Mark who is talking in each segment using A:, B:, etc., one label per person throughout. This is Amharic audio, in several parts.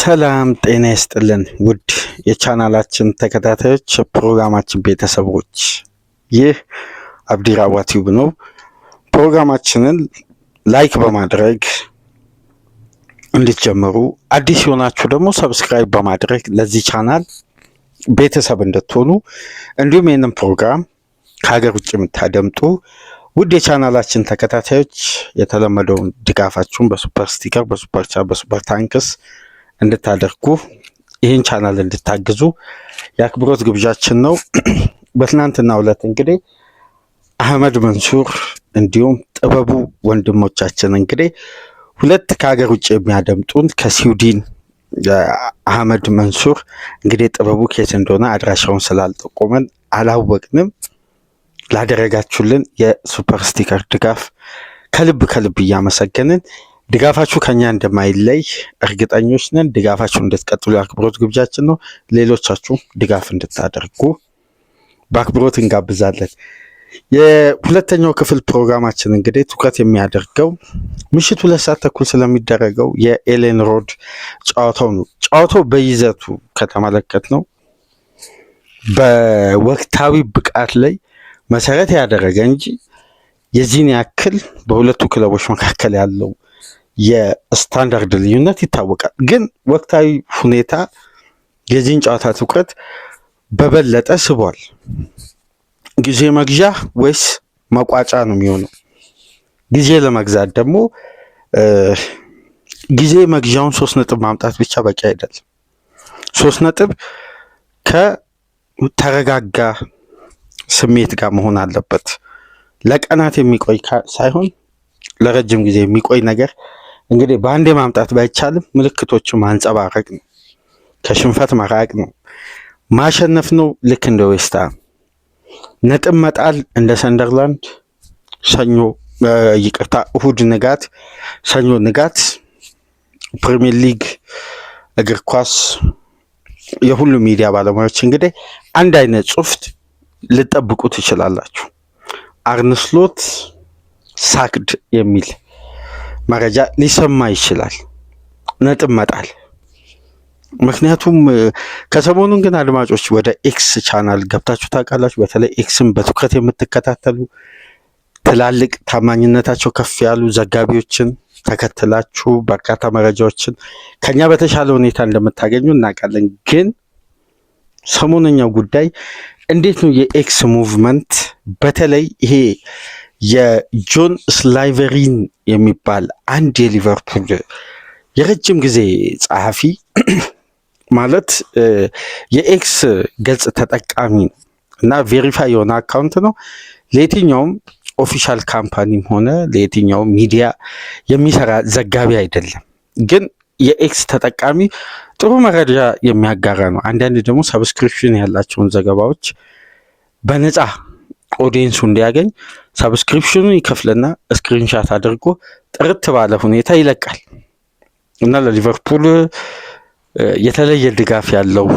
A: ሰላም ጤና ይስጥልን ውድ የቻናላችን ተከታታዮች ፕሮግራማችን ቤተሰቦች፣ ይህ አብዲራዋ ቲዩብ ነው። ፕሮግራማችንን ላይክ በማድረግ እንድትጀምሩ፣ አዲስ የሆናችሁ ደግሞ ሰብስክራይብ በማድረግ ለዚህ ቻናል ቤተሰብ እንድትሆኑ፣ እንዲሁም ይህንን ፕሮግራም ከሀገር ውጭ የምታደምጡ ውድ የቻናላችን ተከታታዮች የተለመደውን ድጋፋችሁን በሱፐር ስቲከር፣ በሱፐር ቻት፣ በሱፐር ታንክስ እንድታደርጉ ይህን ቻናል እንድታግዙ የአክብሮት ግብዣችን ነው። በትናንትናው ዕለት እንግዲህ አህመድ መንሱር እንዲሁም ጥበቡ ወንድሞቻችን እንግዲህ ሁለት ከሀገር ውጭ የሚያደምጡን ከስዊድን አህመድ መንሱር እንግዲህ ጥበቡ ኬት እንደሆነ አድራሻውን ስላልጠቆመን አላወቅንም። ላደረጋችሁልን የሱፐር ስቲከር ድጋፍ ከልብ እያመሰገንን ድጋፋችሁ ከኛ እንደማይለይ እርግጠኞች ነን። ድጋፋችሁ እንድትቀጥሉ የአክብሮት ግብዣችን ነው። ሌሎቻችሁ ድጋፍ እንድታደርጉ በአክብሮት እንጋብዛለን። የሁለተኛው ክፍል ፕሮግራማችን እንግዲህ ትኩረት የሚያደርገው ምሽት 2:30 ስለሚደረገው የኤሌን ሮድ ጨዋታው ነው። ጨዋታው በይዘቱ ከተመለከት ነው በወቅታዊ ብቃት ላይ መሰረት ያደረገ እንጂ የዚህን ያክል በሁለቱ ክለቦች መካከል ያለው የስታንዳርድ ልዩነት ይታወቃል። ግን ወቅታዊ ሁኔታ የዚህን ጨዋታ ትኩረት በበለጠ ስቧል። ጊዜ መግዣ ወይስ መቋጫ ነው የሚሆነው? ጊዜ ለመግዛት ደግሞ ጊዜ መግዣውን 3 ነጥብ ማምጣት ብቻ በቂ አይደለም። 3 ነጥብ ከተረጋጋ ስሜት ጋር መሆን አለበት። ለቀናት የሚቆይ ሳይሆን ለረጅም ጊዜ የሚቆይ ነገር እንግዲህ በአንዴ ማምጣት ባይቻልም ምልክቶችን ማንጸባረቅ ነው። ከሽንፈት መራቅ ነው። ማሸነፍ ነው። ልክ እንደ ዌስትሃም ነጥብ መጣል እንደ ሰንደርላንድ እሁድ ንጋት፣ ሰኞ ንጋት ፕሪሚየር ሊግ እግር ኳስ የሁሉም ሚዲያ ባለሙያዎች እንግዲህ አንድ አይነት ጽሑፍ ልጠብቁ ትችላላችሁ። አርነ ስሎት ሳክድ የሚል መረጃ ሊሰማ ይችላል። ነጥብ መጣል። ምክንያቱም ከሰሞኑን ግን አድማጮች ወደ ኤክስ ቻናል ገብታችሁ ታውቃላችሁ። በተለይ ኤክስን በትኩረት የምትከታተሉ ትላልቅ ታማኝነታቸው ከፍ ያሉ ዘጋቢዎችን ተከትላችሁ በርካታ መረጃዎችን ከኛ በተሻለ ሁኔታ እንደምታገኙ እናውቃለን። ግን ሰሞነኛው ጉዳይ እንዴት ነው የኤክስ ሙቭመንት በተለይ ይሄ የጆን ስላይቨሪን የሚባል አንድ የሊቨርፑል የረጅም ጊዜ ጸሐፊ ማለት የኤክስ ገጽ ተጠቃሚ ነው እና ቬሪፋይ የሆነ አካውንት ነው። ለየትኛውም ኦፊሻል ካምፓኒም ሆነ ለየትኛውም ሚዲያ የሚሰራ ዘጋቢ አይደለም። ግን የኤክስ ተጠቃሚ ጥሩ መረጃ የሚያጋራ ነው። አንዳንድ ደግሞ ሰብስክሪፕሽን ያላቸውን ዘገባዎች በነፃ ኦዲየንሱ እንዲያገኝ ሰብስክሪፕሽኑን ይከፍልና ስክሪንሻት አድርጎ ጥርት ባለ ሁኔታ ይለቃል እና ለሊቨርፑል የተለየ ድጋፍ ያለው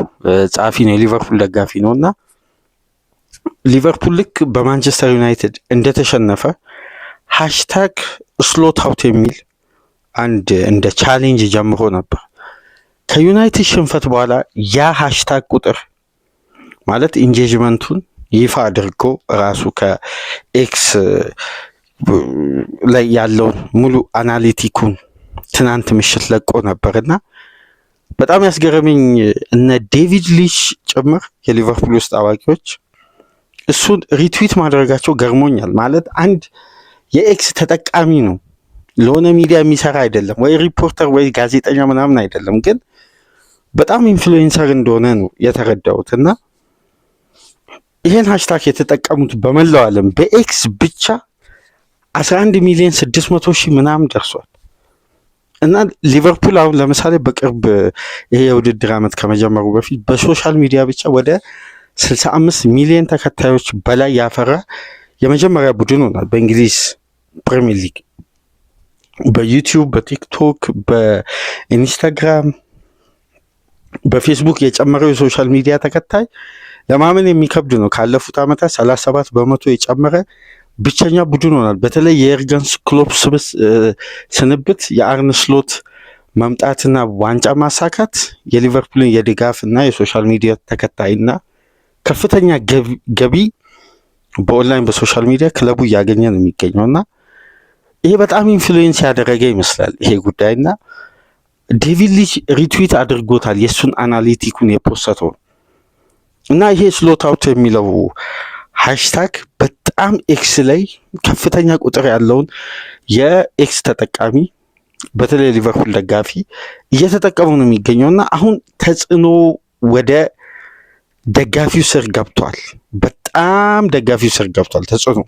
A: ጸሐፊ ነው። የሊቨርፑል ደጋፊ ነው እና ሊቨርፑል ልክ በማንቸስተር ዩናይትድ እንደተሸነፈ ሃሽታግ ስሎት አውት የሚል አንድ እንደ ቻሌንጅ ጀምሮ ነበር። ከዩናይትድ ሽንፈት በኋላ ያ ሃሽታግ ቁጥር ማለት ኢንጌጅመንቱን ይፋ አድርጎ ራሱ ከኤክስ ላይ ያለውን ሙሉ አናሊቲኩን ትናንት ምሽት ለቆ ነበርና በጣም ያስገረመኝ እነ ዴቪድ ሊሽ ጭምር የሊቨርፑል ውስጥ አዋቂዎች እሱን ሪትዊት ማድረጋቸው ገርሞኛል። ማለት አንድ የኤክስ ተጠቃሚ ነው፣ ለሆነ ሚዲያ የሚሰራ አይደለም፣ ወይ ሪፖርተር ወይ ጋዜጠኛ ምናምን አይደለም። ግን በጣም ኢንፍሉዌንሰር እንደሆነ ነው የተረዳሁት እና ይሄን ሃሽታግ የተጠቀሙት በመላው ዓለም በኤክስ ብቻ 11,600,000 ምናምን ደርሷል። እና ሊቨርፑል አሁን ለምሳሌ በቅርብ ይሄ የውድድር ዓመት ከመጀመሩ በፊት በሶሻል ሚዲያ ብቻ ወደ 65 ሚሊዮን ተከታዮች በላይ ያፈራ የመጀመሪያ ቡድን ሆኗል በእንግሊዝ ፕሪሚየር ሊግ። በዩቲዩብ፣ በቲክቶክ፣ በኢንስታግራም፣ በፌስቡክ የጨመረው የሶሻል ሚዲያ ተከታይ ለማመን የሚከብድ ነው። ካለፉት ዓመታት 37 በመቶ የጨመረ ብቸኛ ቡድን ሆኗል። በተለይ የኤርገን ክሎፕ ስንብት የአርነ ስሎት መምጣትና ዋንጫ ማሳካት የሊቨርፑልን የድጋፍና የሶሻል ሚዲያ ተከታይና ከፍተኛ ገቢ በኦንላይን በሶሻል ሚዲያ ክለቡ እያገኘ ነው የሚገኘውና ይሄ በጣም ኢንፍሉዌንስ ያደረገ ይመስላል ይሄ ጉዳይና ዴቪድ ሊች ሪትዊት አድርጎታል የሱን አናሊቲኩን የፖስተው እና ይሄ ስሎት አውት የሚለው ሃሽታግ በጣም ኤክስ ላይ ከፍተኛ ቁጥር ያለውን የኤክስ ተጠቃሚ በተለይ ሊቨርፑል ደጋፊ እየተጠቀሙ ነው የሚገኘውና አሁን ተጽዕኖ ወደ ደጋፊው ስር ገብቷል። በጣም ደጋፊው ስር ገብቷል ተጽዕኖ።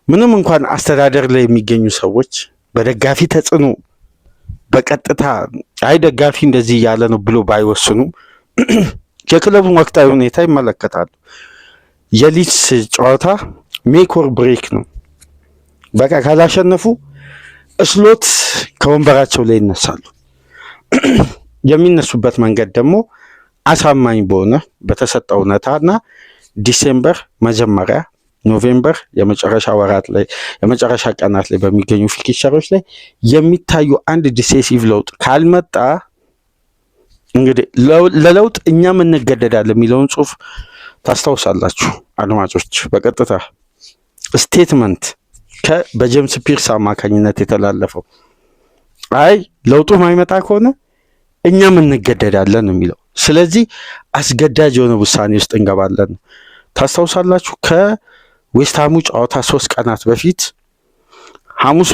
A: ምንም እንኳን አስተዳደር ላይ የሚገኙ ሰዎች በደጋፊ ተጽዕኖ በቀጥታ አይ ደጋፊ እንደዚህ እያለ ነው ብሎ ባይወስኑም የክለቡን ወቅታዊ ሁኔታ ይመለከታሉ። የሊድስ ጨዋታ ሜክ ኦር ብሬክ ነው። በቃ ካላሸነፉ ስሎት ከወንበራቸው ላይ ይነሳሉ። የሚነሱበት መንገድ ደግሞ አሳማኝ በሆነ በተሰጠው እውነታና ዲሴምበር መጀመሪያ ኖቬምበር የመጨረሻ ወራት ላይ የመጨረሻ ቀናት ላይ በሚገኙ ፊክቸሮች ላይ የሚታዩ አንድ ዲሴሲቭ ለውጥ ካልመጣ እንግዲህ ለለውጥ እኛም እንገደዳለን የሚለውን ጽሁፍ ታስታውሳላችሁ አድማጮች። በቀጥታ ስቴትመንት በጄምስ ፒርስ አማካኝነት የተላለፈው አይ ለውጡ ማይመጣ ከሆነ እኛም እንገደዳለን የሚለው። ስለዚህ አስገዳጅ የሆነ ውሳኔ ውስጥ እንገባለን። ታስታውሳላችሁ ከዌስትሃሙ ጨዋታ 3 ቀናት በፊት ሐሙስ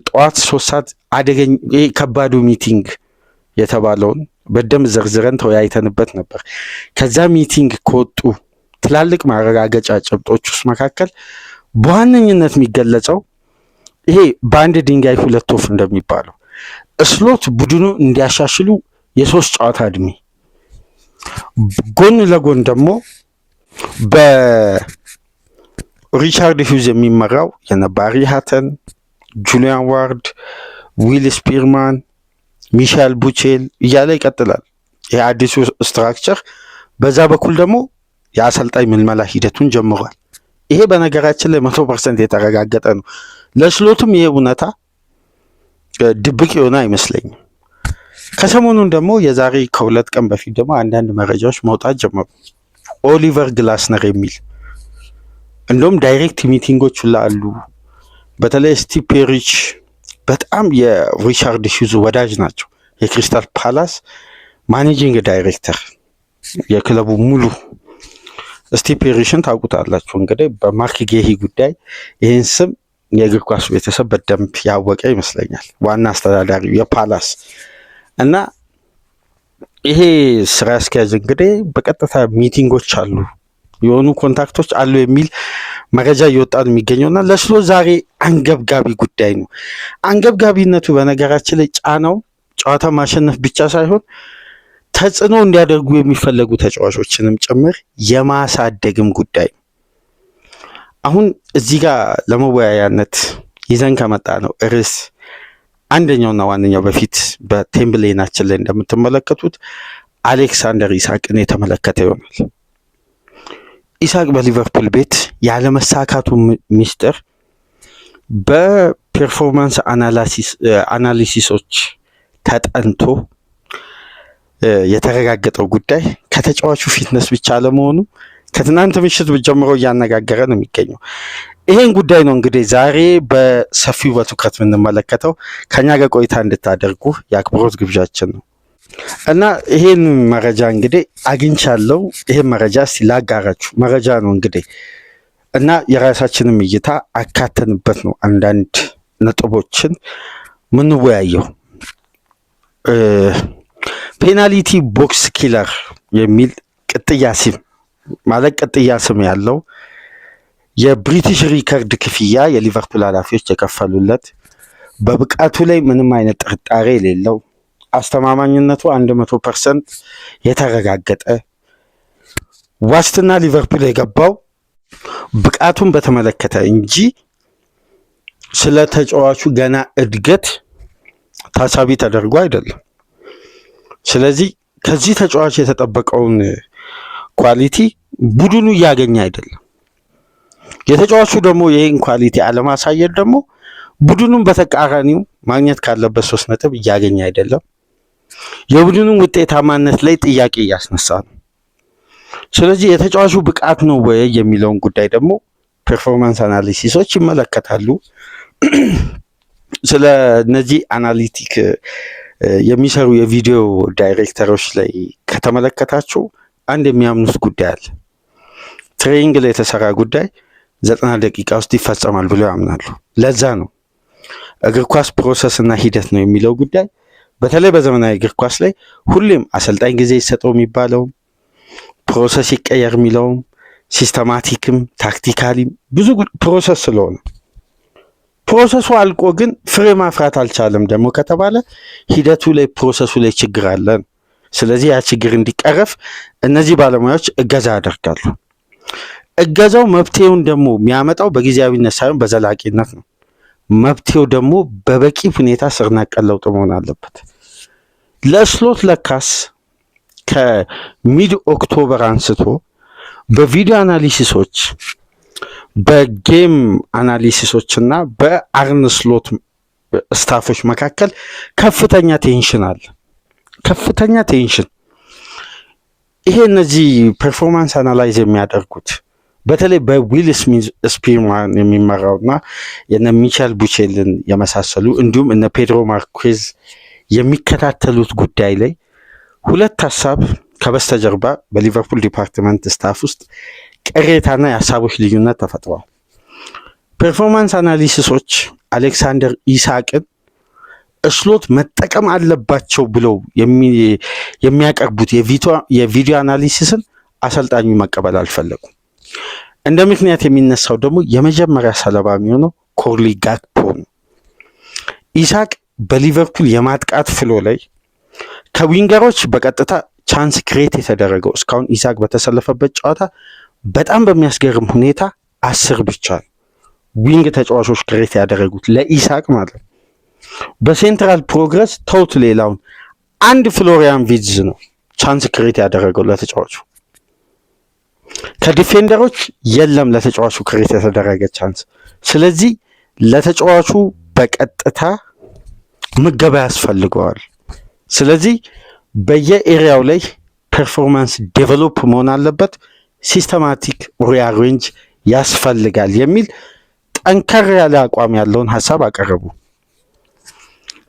A: ጠዋት 3 ሰዓት አደገኝ ከባዱ ሚቲንግ የተባለውን በደም ዘርዝረን ተወያይተንበት ነበር። ከዛ ሚቲንግ ከወጡ ትላልቅ ማረጋገጫ ጭብጦች ውስጥ መካከል በዋነኝነት የሚገለጸው ይሄ በአንድ ድንጋይ 2 ወፍ እንደሚባለው ስሎት ቡድኑ እንዲያሻሽሉ የ3 ጨዋታ እድሜ ጎን ለጎን ደግሞ በሪቻርድ ሂውዝ የሚመራው የነባሪ ሃተን፣ ጁሊያን ዋርድ፣ ዊል ስፒርማን፣ ሚሻል ቡቼል እያለ ይቀጥላል። ይህ አዲሱ ስትራክቸር በዛ በኩል ደግሞ የአሰልጣኝ ምልመላ ሂደቱን ጀምሯል። ይሄ በነገራችን ላይ 100% የተረጋገጠ ነው። ለስሎትም ይሄ እውነታ ድብቅ የሆነ አይመስለኝም። ከሰሞኑን ደግሞ የዛሬ ከ2 ቀን በፊት ደግሞ አንዳንድ መረጃዎች መውጣት ጀመሩ። ኦሊቨር ግላስነር የሚል እንደውም ዳይሬክት ሚቲንጎች ሁላ አሉ። በተለይ ስቲቭ ፔሪች በጣም የሪቻርድ ሂውዝ ወዳጅ ናቸው። የክሪስታል ፓላስ ማኔጂንግ ዳይሬክተር የክለቡ ሙሉ ስቲቭ ፔሪሽን ታውቁታላችሁ። እንግዲህ በማርክ ጌሂ ጉዳይ ይህን ስም የእግር ኳስ ቤተሰብ በደንብ ያወቀ ይመስለኛል። ዋና አስተዳዳሪው የፓላስ እና ይሄ ስራ አስኪያጅ እንግዲህ በቀጥታ ሚቲንጎች አሉ የሆኑ ኮንታክቶች አሉ የሚል መረጃ እየወጣ ነው የሚገኘውና ለስሎ ዛሬ አንገብጋቢ ጉዳይ ነው። አንገብጋቢነቱ በነገራችን ላይ ጫናው ጨዋታ ማሸነፍ ብቻ ሳይሆን ተጽዕኖ እንዲያደርጉ የሚፈለጉ ተጫዋቾችንም ጭምር የማሳደግም ጉዳይ ነው። አሁን እዚህ ጋር ለመወያያነት ይዘን ከመጣ ነው ርዕስ አንደኛውና ዋነኛው በፊት በቴምብሌናችን ላይ እንደምትመለከቱት አሌክሳንደር ኢሳቅን የተመለከተ ይሆናል። ኢሳቅ በሊቨርፑል ቤት ያለመሳካቱ ሚስጥር በፐርፎርማንስ አናሊሲሶች ተጠንቶ የተረጋገጠው ጉዳይ ከተጫዋቹ ፊትነስ ብቻ አለመሆኑ ከትናንት ምሽት ጀምሮ እያነጋገረ ነው የሚገኘው። ይሄን ጉዳይ ነው እንግዲህ ዛሬ በሰፊው በትኩረት የምንመለከተው። ከኛ ጋር ቆይታ እንድታደርጉ የአክብሮት ግብዣችን ነው እና ይሄን መረጃ እንግዲህ አግኝቻለሁ። ይሄን መረጃ እስቲ ላጋራችሁ። መረጃ ነው እንግዲህ እና የራሳችንም እይታ አካተንበት ነው አንዳንድ ነጥቦችን ምንወያየው። ፔናልቲ ቦክስ ኪለር የሚል ቅጥያ ስም ያለው የብሪቲሽ ሪከርድ ክፍያ የሊቨርፑል ኃላፊዎች የከፈሉለት በብቃቱ ላይ ምንም አይነት ጥርጣሬ የሌለው አስተማማኝነቱ 100% የተረጋገጠ ዋስትና ሊቨርፑል የገባው ብቃቱን በተመለከተ እንጂ ስለ ተጫዋቹ ገና እድገት ታሳቢ ተደርጎ አይደለም። ስለዚህ ከዚህ ተጫዋች የተጠበቀውን ኳሊቲ ቡድኑ እያገኘ አይደለም። የተጫዋቹ ደግሞ ይህን ኳሊቲ አለማሳየት ደግሞ ቡድኑን በተቃራኒው ማግኘት ካለበት 3 ነጥብ እያገኘ አይደለም። የቡድኑን ውጤታማነት ላይ ጥያቄ እያስነሳ ነው። ስለዚህ የተጫዋቹ ብቃት ነው ወይ የሚለውን ጉዳይ ደግሞ ፐርፎርማንስ አናሊሲሶች ይመለከታሉ። ስለ እነዚህ አናሊቲክ የሚሰሩ የቪዲዮ ዳይሬክተሮች ላይ ከተመለከታችሁ አንድ የሚያምኑት ጉዳይ አለ። ትሬኒንግ ላይ የተሰራ ጉዳይ 90 ደቂቃ ውስጥ ይፈጸማል ብለው ያምናሉ። ለዛ ነው እግር ኳስ ፕሮሰስ እና ሂደት ነው የሚለው ጉዳይ በተለይ በዘመናዊ እግር ኳስ ላይ ሁሌም አሰልጣኝ ጊዜ ይሰጠው የሚባለውም ፕሮሰስ ይቀየር የሚለውም ሲስተማቲክም ታክቲካሊም ብዙ ፕሮሰስ ስለሆነ ፕሮሰሱ አልቆ ግን ፍሬ ማፍራት አልቻለም ደግሞ ከተባለ ሂደቱ ላይ ፕሮሰሱ ላይ ችግር አለ። ስለዚህ ያ ችግር እንዲቀረፍ እነዚህ ባለሙያዎች እገዛ ያደርጋሉ። እገዛው መፍትሄውን ደግሞ የሚያመጣው በጊዜያዊነት ሳይሆን በዘላቂነት ነው። መፍትሄው ደግሞ በበቂ ሁኔታ ስር ነቀል ለውጥ መሆን አለበት። ለስሎት ለካስ ከሚድ ኦክቶበር አንስቶ በቪዲዮ አናሊሲሶች በጌም አናሊሲሶች እና በአርነ ስሎት ስታፎች መካከል ከፍተኛ ቴንሽን አለ። ከፍተኛ ቴንሽን ይሄ እነዚህ ፐርፎርማንስ አናላይዝ የሚያደርጉት በተለይ በዊል ስፒርማን የሚመራውና የነ ሚቻል ቡቼልን የመሳሰሉ እንዲሁም እነ ፔድሮ ማርኩዝ የሚከታተሉት ጉዳይ ላይ ሁለት ሀሳብ ከበስተጀርባ በሊቨርፑል ዲፓርትመንት ስታፍ ውስጥ ቅሬታና የሀሳቦች ልዩነት ተፈጥሯል። ፐርፎርማንስ አናሊሲሶች አሌክሳንደር ኢሳቅን ስሎት መጠቀም አለባቸው ብለው የሚያቀርቡት የቪዲዮ አናሊሲስን አሰልጣኙ መቀበል አልፈለጉም። እንደ ምክንያት የሚነሳው ደግሞ የመጀመሪያ ሰለባ የሚሆነው ኮርሊ ጋክፖ ነው። ኢሳቅ በሊቨርፑል የማጥቃት ፍሎ ላይ ከዊንገሮች በቀጥታ ቻንስ ክሬት የተደረገው እስካሁን ኢሳቅ በተሰለፈበት ጨዋታ በጣም በሚያስገርም ሁኔታ 10 ብቻ ዊንግ ተጫዋቾች ክሬት ያደረጉት ለኢሳቅ ማለት ነው። በሴንትራል ፕሮግረስ ተውት ሌላውን አንድ ፍሎሪያን ቪትዝ ነው ቻንስ ክሬት ያደረገው ለተጫዋቹ። ከዲፌንደሮች የለም ለተጫዋቹ ክሬት የተደረገ ቻንስ። ስለዚህ ለተጫዋቹ በቀጥታ ምገባ ያስፈልገዋል። ስለዚህ በየኤሪያው ላይ ፐርፎርማንስ ዴቨሎፕ መሆን አለበት፣ ሲስተማቲክ ሪአሬንጅ ያስፈልጋል የሚል ጠንከር ያለ አቋም ያለውን ሀሳብ አቀረቡ።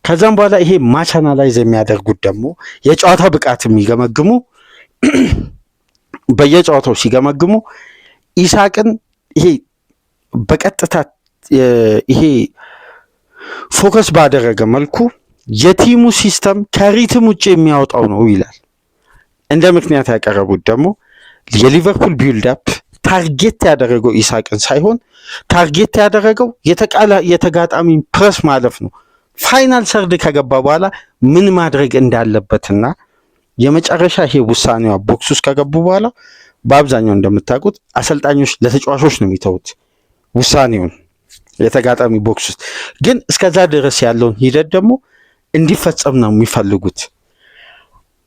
A: ከዛም በኋላ ይሄ ማች አናላይዝ የሚያደርጉት ደግሞ የጨዋታ ብቃት የሚገመግሙ በየጨዋታው ሲገመግሙ ኢሳቅን ይሄ በቀጥታ ይሄ ፎከስ ባደረገ መልኩ የቲሙ ሲስተም ከሪትም ውጭ የሚያወጣው ነው ይላል። እንደ ምክንያት ያቀረቡት ደግሞ የሊቨርፑል ቢልዳፕ ታርጌት ያደረገው ኢሳቅን ሳይሆን ታርጌት ያደረገው የተጋጣሚ ፕረስ ማለፍ ነው። ፋይናል ሰርድ ከገባ በኋላ ምን ማድረግ እንዳለበትና የመጨረሻ ይሄ ውሳኔዋ ቦክስ ውስጥ ከገቡ በኋላ በአብዛኛው እንደምታውቁት አሰልጣኞች ለተጫዋቾች ነው የሚተውት ውሳኔውን የተጋጣሚ ቦክስ ውስጥ። ግን እስከዛ ድረስ ያለውን ሂደት ደግሞ እንዲፈጸም ነው የሚፈልጉት።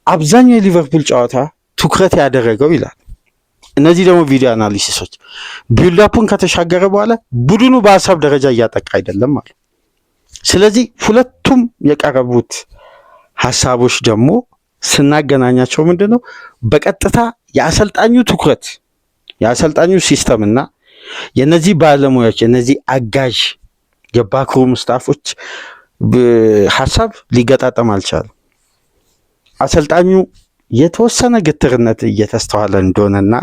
A: አብዛኛው የሊቨርፑል ጨዋታ ትኩረት ያደረገው ይላል እነዚህ ደግሞ ቪዲዮ አናሊሲሶች ቢልዳፑን ከተሻገረ በኋላ ቡድኑ በሀሳብ ደረጃ እያጠቃ አይደለም ማለት። ስለዚህ ሁለቱም የቀረቡት ሀሳቦች ደግሞ ስናገናኛቸው ምንድነው በቀጥታ የአሰልጣኙ ትኩረት የአሰልጣኙ ሲስተም እና የነዚህ ባለሙያዎች የነዚህ አጋዥ የባክሩም ስታፎች ሀሳብ ሊገጣጠም አልቻለም። አሰልጣኙ የተወሰነ ግትርነት እየተስተዋለ እንደሆነና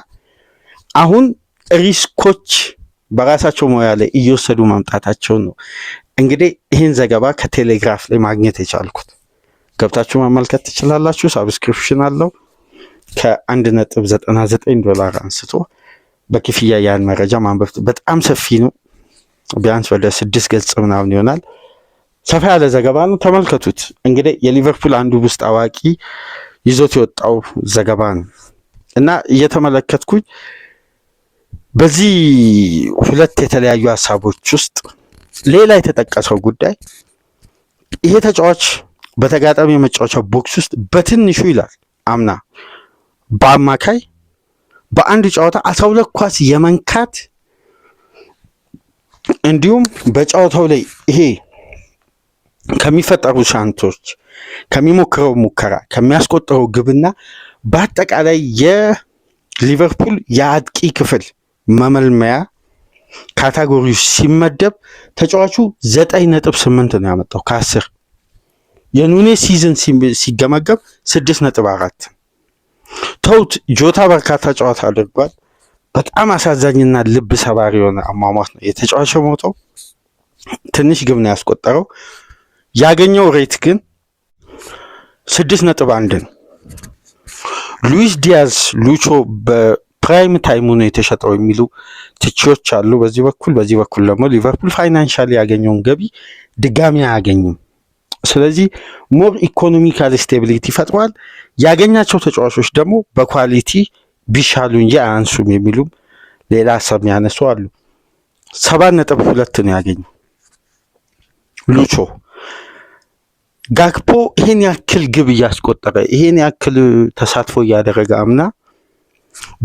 A: አሁን ሪስኮች በራሳቸው ሙያ ላይ እየወሰዱ መምጣታቸውን ነው እንግዲህ ይህን ዘገባ ከቴሌግራፍ ላይ ማግኘት የቻልኩት። ገብታችሁ መመልከት ትችላላችሁ። ሳብስክሪፕሽን አለው። $1.99 አንስቶ በክፍያ ያን መረጃ ማንበብ በጣም ሰፊ ነው። ቢያንስ ወደ 6 ገጽ ምናምን ይሆናል። ሰፋ ያለ ዘገባ ነው። ተመልከቱት። እንግዲህ የሊቨርፑል አንዱ ውስጥ አዋቂ ይዞት የወጣው ዘገባ ነው እና እየተመለከትኩኝ በዚህ ሁለት የተለያዩ ሀሳቦች ውስጥ ሌላ የተጠቀሰው ጉዳይ ይሄ ተጫዋች በተጋጣሚ የመጫወቻ ቦክስ ውስጥ በትንሹ ይላል አምና በአማካይ በአንድ ጨዋታ 12 ኳስ የመንካት እንዲሁም በጨዋታው ላይ ይሄ ከሚፈጠሩ ሻንቶች፣ ከሚሞክረው ሙከራ፣ ከሚያስቆጥረው ግብና በአጠቃላይ የሊቨርፑል የአጥቂ ክፍል መመልመያ ካታጎሪ ሲመደብ ተጫዋቹ 9.8 ነው ያመጣው ከ10። የኑኔዝ ሲዝን ሲገመገም 6.4። ተውት ጆታ በርካታ ጨዋታ አድርጓል። በጣም አሳዛኝና ልብ ሰባሪ የሆነ አሟሟት ነው የተጫዋቹ ሞተው። ትንሽ ግብ ነው ያስቆጠረው። ያገኘው ሬት ግን 6.1 ነው። ሉዊስ ዲያዝ ሉቾ በፕራይም ታይሙ ነው የተሸጠው የሚሉ ትችዮች አሉ በዚህ በኩል ደግሞ ሊቨርፑል ፋይናንሻሊ ያገኘውን ገቢ ድጋሚ አያገኝም። ስለዚህ ሞር ኢኮኖሚካል ስቴቢሊቲ ፈጥሯል። ያገኛቸው ተጫዋቾች ደግሞ በኳሊቲ ቢሻሉ እንጂ አያንሱም የሚሉም ሌላ ሀሳብ ያነሱ አሉ። 7.2 ነው ያገኘው ሉቾ። ጋክፖ ይሄን ያክል ግብ እያስቆጠረ ይሄን ያክል ተሳትፎ እያደረገ አምና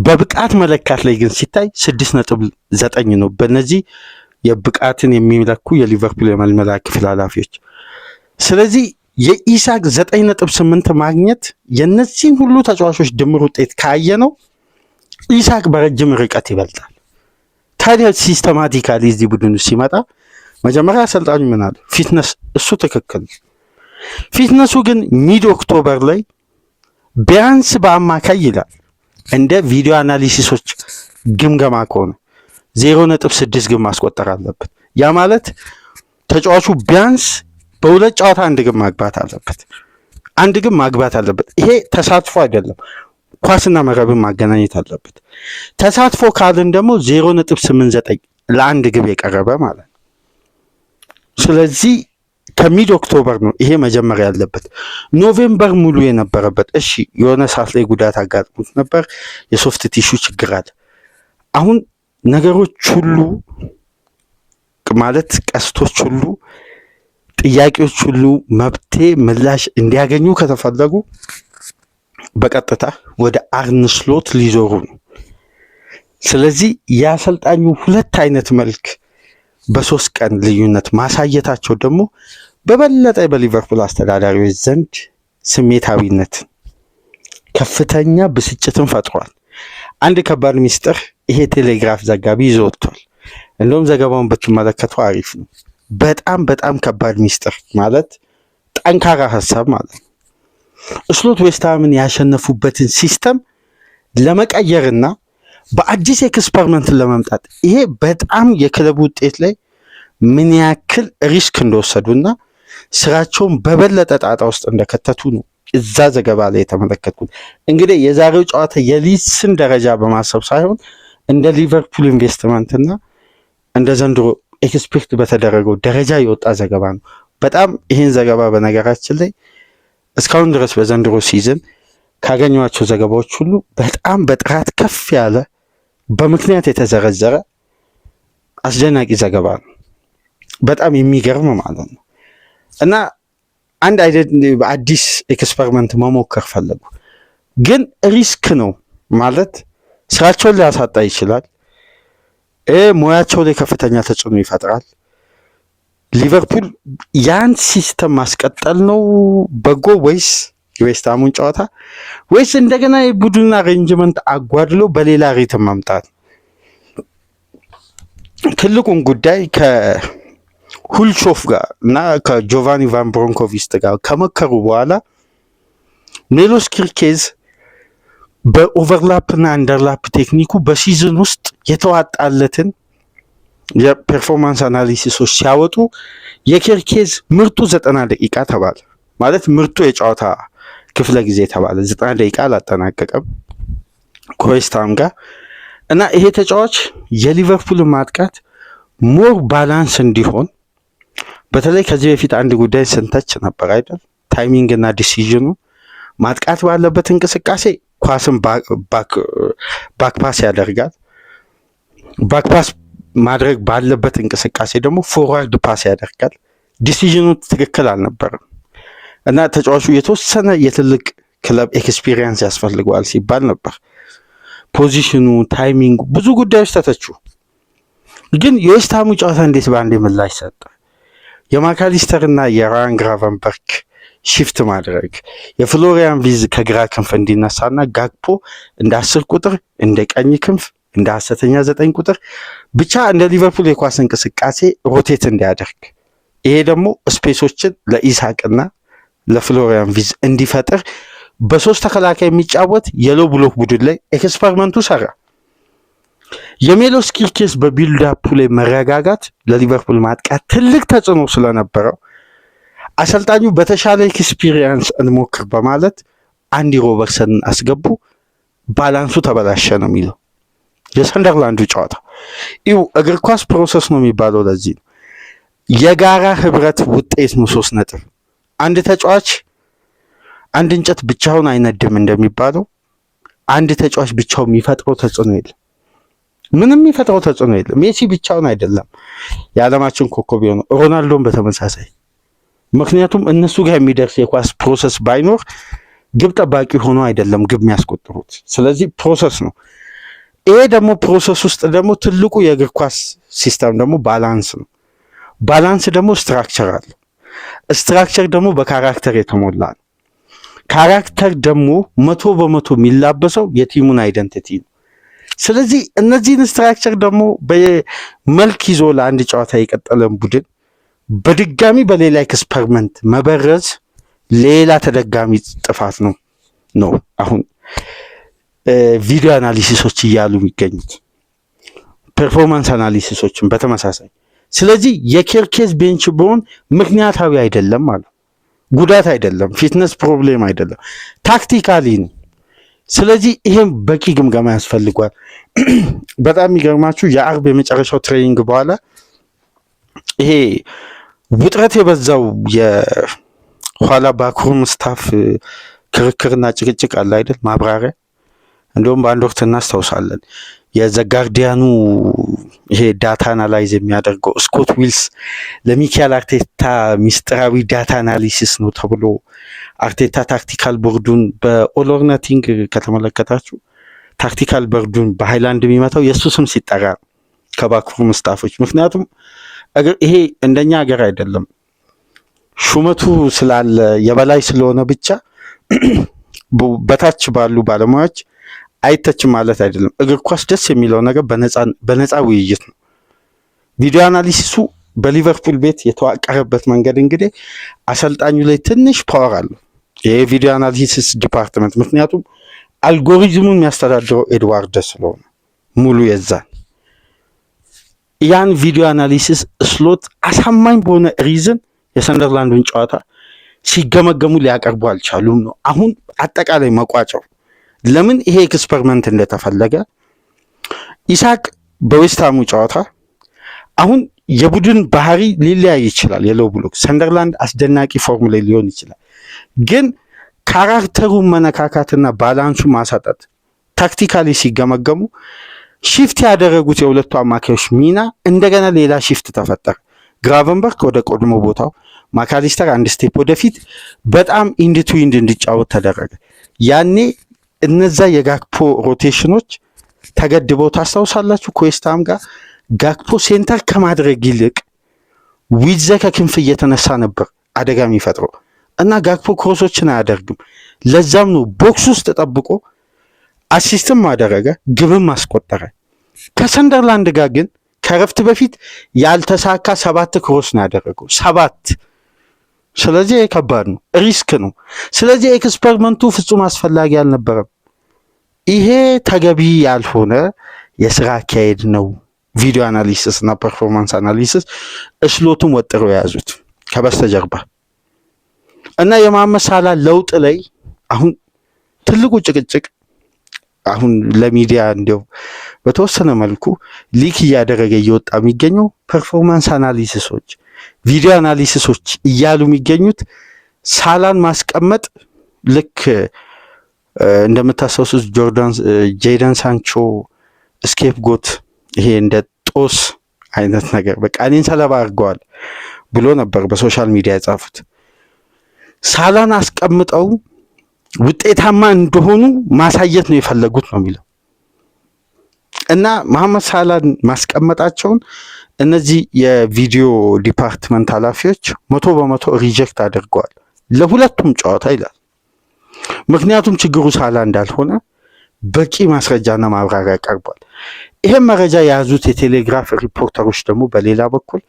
A: በብቃት መለካት ላይ ግን ሲታይ 6.9 ነው በእነዚህ የብቃትን የሚለኩ የሊቨርፑል የመልመላ ክፍል ኃላፊዎች። ስለዚህ የኢሳክ 9.8 ማግኘት የነዚህን ሁሉ ተጫዋቾች ድምር ውጤት ካየ ነው ኢሳክ በረጅም ርቀት ይበልጣል። ታዲያ ሲስተማቲካሊ እዚህ ቡድን ሲመጣ መጀመሪያ አሰልጣኙ ምን አለ? ፊትነስ፣ እሱ ትክክል። ፊትነሱ ግን ሚድ ኦክቶበር ላይ ቢያንስ በአማካይ ይላል እንደ ቪዲዮ አናሊሲሶች ግምገማ ከሆነ 0.6 ግብ ማስቆጠር አለበት። ያ ማለት ተጫዋቹ ቢያንስ በሁለት ጨዋታ አንድ ግብ ማግባት አለበት። ይሄ ተሳትፎ አይደለም፣ ኳስና መረብን ማገናኘት አለበት። ተሳትፎ ካልን ደግሞ 0.89 ለአንድ ግብ የቀረበ ማለት ነው። ስለዚህ ከሚድ ኦክቶበር ነው ይሄ መጀመሪያ ያለበት። ኖቬምበር ሙሉ የነበረበት እሺ፣ የሆነ ሰዓት ላይ ጉዳት አጋጥሞት ነበር፣ የሶፍት ቲሹ ችግር አለ። አሁን ነገሮች ሁሉ ማለት ቀስቶች ሁሉ ጥያቄዎች ሁሉ መብቴ ምላሽ እንዲያገኙ ከተፈለጉ በቀጥታ ወደ አርነ ስሎት ሊዞሩ ነው። ስለዚህ የአሰልጣኙ ሁለት አይነት መልክ በ3 ቀን ልዩነት ማሳየታቸው ደግሞ በበለጠ በሊቨርፑል አስተዳዳሪዎች ዘንድ ስሜታዊነትን፣ ከፍተኛ ብስጭትን ፈጥሯል። አንድ ከባድ ሚስጥር ይሄ ቴሌግራፍ ዘጋቢ ይዞ ወጥቷል። እንደውም ዘገባውን ብትመለከቱ አሪፍ ነው። በጣም ከባድ ሚስጥር ማለት ጠንካራ ሀሳብ ማለት ነው። ስሎት ዌስትሃምን ያሸነፉበትን ሲስተም ለመቀየርና በአዲስ ኤክስፐሪመንትን ለመምጣት ይሄ በጣም የክለቡ ውጤት ላይ ምን ያክል ሪስክ እንደወሰዱና ስራቸውን በበለጠ ጣጣ ውስጥ እንደከተቱ ነው እዛ ዘገባ ላይ የተመለከትኩት። እንግዲህ የዛሬው ጨዋታ የሊድስን ደረጃ በማሰብ ሳይሆን እንደ ሊቨርፑል ኢንቨስትመንትና እንደ ዘንድሮ ኤክስፔክት በተደረገው ደረጃ የወጣ ዘገባ ነው። በጣም ይህን ዘገባ በነገራችን ላይ እስካሁን ድረስ በዘንድሮ ሲዝን ካገኟቸው ዘገባዎች ሁሉ በጣም በጥራት ከፍ ያለ በምክንያት የተዘረዘረ አስደናቂ ዘገባ ነው። በጣም የሚገርም ማለት ነው። እና አንድ አዲስ ኤክስፐሪመንት መሞከር ፈለጉ፣ ግን ሪስክ ነው ማለት ስራቸውን ሊያሳጣ ይችላል። ሙያቸው ላይ ከፍተኛ ተጽዕኖ ይፈጥራል። ሊቨርፑል ያን ሲስተም ማስቀጠል ነው በጎ ወይስ የዌስትሃሙን ጨዋታ ወይስ እንደገና የቡድን አሬንጅመንት አጓድሎ በሌላ ሪትም ማምጣት? ትልቁን ጉዳይ ከሁልሾፍ ጋር እና ከጆቫኒ ቫን ብሮንኮቪስት ጋር ከመከሩ በኋላ ሜሎስ ኪርኬዝ በኦቨርላፕ እና አንደርላፕ ቴክኒኩ በሲዝን ውስጥ የተዋጣለትን የፐርፎርማንስ አናሊሲሶች ሲያወጡ የኪርኬዝ ምርጡ 90 ደቂቃ ተባለ። ማለት ምርጡ የጨዋታ ክፍለ ጊዜ ተባለ። 90 ደቂቃ አላጠናቀቀም ከዌስትሃም ጋር እና ይሄ ተጫዋች የሊቨርፑል ማጥቃት ሞር ባላንስ እንዲሆን በተለይ ከዚህ በፊት አንድ ጉዳይ ስንተች ነበር አይደል? ታይሚንግ እና ዲሲዥኑ ማጥቃት ባለበት እንቅስቃሴ ኳስን ባክፓስ ያደርጋል። ባክፓስ ማድረግ ባለበት እንቅስቃሴ ደግሞ ፎርዋርድ ፓስ ያደርጋል። ዲሲዥኑ ትክክል አልነበረም እና ተጫዋቹ የተወሰነ የትልቅ ክለብ ኤክስፒሪየንስ ያስፈልገዋል ሲባል ነበር። ፖዚሽኑ፣ ታይሚንጉ፣ ብዙ ጉዳዮች ተተቹ። ግን የዌስትሃሙ ጨዋታ እንዴት በአንዴ ምላሽ ሰጠ? የማካሊስተርና የራያን ግራቨንበርክ ሽፍት ማድረግ፣ የፍሎሪያን ቪዝ ከግራ ክንፍ እንዲነሳና ጋክፖ እንደ 10 ቁጥር እንደ ቀኝ ክንፍ እንደ ሐሰተኛ 9 ቁጥር ብቻ እንደ ሊቨርፑል የኳስ እንቅስቃሴ ሮቴት እንዲያደርግ፣ ይሄ ደግሞ ስፔሶችን ለኢሳቅና ለፍሎሪያን ቪዝ እንዲፈጥር በሶስት ተከላካይ የሚጫወት የሎ ብሎክ ቡድን ላይ ኤክስፐሪመንቱ ሰራ። የሜሎስ ኪርኬስ በቢልድ አፑ ላይ መረጋጋት ለሊቨርፑል ማጥቃት ትልቅ ተጽዕኖ ስለነበረው አሰልጣኙ በተሻለ ኤክስፒሪየንስ እንሞክር በማለት አንዲ ሮበርትሰንን አስገቡ። ባላንሱ ተበላሸ ነው የሚለው የሰንደርላንዱ ጨዋታ። ይው እግር ኳስ ፕሮሰስ ነው የሚባለው ለዚህ ነው። የጋራ ህብረት ውጤት ነው 3 ነጥብ። አንድ ተጫዋች አንድ እንጨት ብቻውን አይነድም እንደሚባለው አንድ ተጫዋች ብቻው የሚፈጥረው ተጽዕኖ የለም። ምንም የሚፈጥረው ተጽዕኖ የለም። ሜሲ ብቻውን አይደለም የዓለማችን ኮከብ የሆነው፣ ሮናልዶም በተመሳሳይ። ምክንያቱም እነሱ ጋር የሚደርስ የኳስ ፕሮሰስ ባይኖር ግብ ጠባቂ ሆኖ አይደለም ግብ የሚያስቆጥሩት። ስለዚህ ፕሮሰስ ነው። ይሄ ደግሞ ፕሮሰስ ውስጥ ደግሞ ትልቁ የእግር ኳስ ሲስተም ደግሞ ባላንስ ነው። ባላንስ ደግሞ ስትራክቸር አለው። ስትራክቸር ደግሞ በካራክተር የተሞላ ነው። ካራክተር ደግሞ 100% የሚላበሰው የቲሙን አይደንቲቲ ነው። ስለዚህ እነዚህን ስትራክቸር ደግሞ በመልክ ይዞ ለአንድ ጨዋታ የቀጠለን ቡድን በድጋሚ በሌላ ኤክስፐሪመንት መበረዝ ሌላ ተደጋሚ ጥፋት ነው አሁን ቪዲዮ አናሊሲሶች እያሉ የሚገኙት፣ ፐርፎርማንስ አናሊሲሶችን በተመሳሳይ። ስለዚህ የኬርኬዝ ቤንች ቦን ምክንያታዊ አይደለም ማለት ጉዳት አይደለም፣ ፊትነስ ፕሮብሌም አይደለም፣ ታክቲካሊ ነው። ስለዚህ ይሄም በቂ ግምገማ ያስፈልጓል። በጣም የሚገርማችሁ የአርብ የመጨረሻው ትሬኒንግ በኋላ ይሄ ውጥረት የበዛው የኋላ ባክሩም ስታፍ ክርክርና ጭቅጭቅ አለ አይደል፣ ማብራሪያ። እንደውም በአንድ ወቅት እናስታውሳለን የዘጋርዲያኑ ይሄ ዳታ አናላይዝ የሚያደርገው ስኮት ዊልስ ለሚካኤል አርቴታ ሚስጥራዊ ዳታ አናሊሲስ ነው ተብሎ አርቴታ ታክቲካል ቦርዱን በኦል ኦር ነቲንግ ከተመለከታችሁ ታክቲካል ቦርዱን በሃይላንድ የሚመታው የእሱ ስም ሲጠራ ከባክሩም ስታፎች። ምክንያቱም ይሄ እንደኛ ሀገር አይደለም፣ ሹመቱ ስላለ የበላይ ስለሆነ ብቻ በታች ባሉ ባለሙያዎች አይተችም ማለት አይደለም። እግር ኳስ ደስ የሚለው ነገር በነፃ ውይይት ነው። ቪዲዮ አናሊሲሱ በሊቨርፑል ቤት የተዋቀረበት መንገድ እንግዲህ አሰልጣኙ ላይ ትንሽ ፓወር አለው ይሄ ቪዲዮ አናሊሲስ ዲፓርትመንት። ምክንያቱም አልጎሪዝሙን የሚያስተዳድረው ኤድዋርድ ስለሆነ ሙሉ ያን ቪዲዮ አናሊሲስ ስሎት አሳማኝ በሆነ ሪዝን የሰንደርላንዱን ጨዋታ ሲገመገሙ ሊያቀርቡ አልቻሉም ነው አሁን አጠቃላይ መቋጫው። ለምን ይሄ ኤክስፐሪመንት እንደተፈለገ ኢሳቅ በዌስትሃሙ ጨዋታ አሁን የቡድን ባህሪ ሊለያይ ይችላል። የሎው ብሎክ ሰንደርላንድ አስደናቂ ፎርም ላይ ሊሆን ይችላል፣ ግን ካራክተሩን መነካካትና ባላንሱ ማሳጣት ታክቲካሊ ሲገመገሙ ሺፍት ያደረጉት የሁለቱ አማካዮች ሚና እንደገና ሌላ ሺፍት ተፈጠረ። ግራቨንበርክ ወደ ቀድሞ ቦታው፣ ማካሊስተር አንድ ስቴፕ ወደፊት በጣም ኢንድ ቱ ኢንድ እንዲጫወት ተደረገ። ያኔ እነዛ የጋክፖ ሮቴሽኖች ተገድበው ታስታውሳላችሁ። ከዌስትሃም ጋር ጋክፖ ሴንተር ከማድረግ ይልቅ ዊዘ ከክንፍ እየተነሳ ነበር አደጋ የሚፈጥረው እና ጋክፖ ክሮሶችን አያደርግም። ለዛም ነው ቦክስ ውስጥ ጠብቆ አሲስትም አደረገ፣ ግብም አስቆጠረ። ከሰንደርላንድ ጋር ግን ከረፍት በፊት ያልተሳካ 7 ክሮስ ነው ያደረገው 7። ስለዚህ ከባድ ነው፣ ሪስክ ነው። ስለዚህ ኤክስፐሪመንቱ ፍጹም አስፈላጊ አልነበረም። ይሄ ተገቢ ያልሆነ የስራ አካሄድ ነው። ቪዲዮ አናሊሲስ እና ፐርፎርማንስ አናሊሲስ እስሎቱም ወጥረው የያዙት ከበስተጀርባ እና የመሐመድ ሳላህ ለውጥ ላይ አሁን ትልቁ ጭቅጭቅ አሁን ለሚዲያ እንዲያው በተወሰነ መልኩ ሊክ እያደረገ እየወጣ የሚገኘው ፐርፎርማንስ አናሊሲሶች፣ ቪዲዮ አናሊሲሶች እያሉ የሚገኙት ሳላን ማስቀመጥ ልክ እንደምታስታውሱት ጄደን ሳንቾ ስኬፕ ጎት ይሄ እንደ ጦስ አይነት ነገር በቃ እኔን ሰለባ አድርገዋል ብሎ ነበር በሶሻል ሚዲያ የጻፉት። ሳላን አስቀምጠው ውጤታማ እንደሆኑ ማሳየት ነው የፈለጉት ነው የሚለው። እና መሐመድ ሳላህን ማስቀመጣቸውን እነዚህ የቪዲዮ ዲፓርትመንት ኃላፊዎች 100% ሪጀክት አድርገዋል ለሁለቱም ጨዋታ ይላል። ምክንያቱም ችግሩ ሳላህ እንዳልሆነ በቂ ማስረጃና ማብራሪያ ቀርቧል። ይሄን መረጃ የያዙት የቴሌግራፍ ሪፖርተሮች ደግሞ በሌላ በኩል